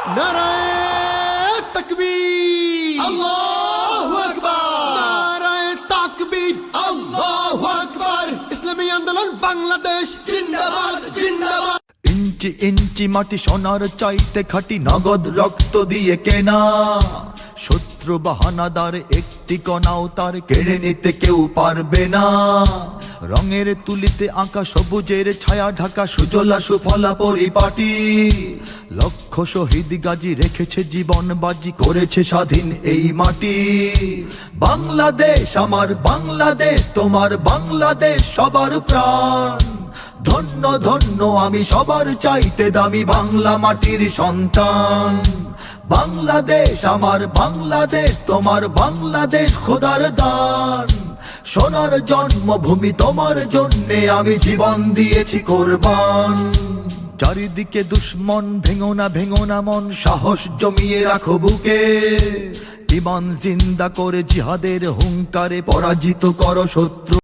নারায়ে তাকবীর, আল্লাহু আকবার। নারায়ে তাকবীর, আল্লাহু আকবার। ইসলামী আন্দোলন বাংলাদেশ জিন্দাবাদ, জিন্দাবাদ। ইঞ্চি ইঞ্চি মাটি সোনার চাইতে খাঁটি, নগদ রক্ত দিয়ে কেনা। শত্রু বাহানাদার একটি কণাও তার কেড়ে নিতে কেউ পারবে না। রঙের তুলিতে আঁকা সবুজের ছায়া ঢাকা সুজলা সুফলা পরিপাটি। লক্ষ শহীদ গাজী রেখেছে জীবন বাজি, করেছে স্বাধীন এই মাটি। বাংলাদেশ আমার বাংলাদেশ, তোমার বাংলাদেশ সবার প্রাণ। ধন্য ধন্য আমি সবার চাইতে দামি বাংলা মাটির সন্তান। বাংলাদেশ আমার বাংলাদেশ, তোমার বাংলাদেশ খোদার দান। সোনার জন্মভূমি, তোমার জন্যে আমি জীবন দিয়েছি কোরবান। চারিদিকে দুশ্মন, ভেঙো না মন, সাহস জমিয়ে রাখো বুকে। ইমান জিন্দা করে জিহাদের হুঙ্কারে পরাজিত করো শত্রু।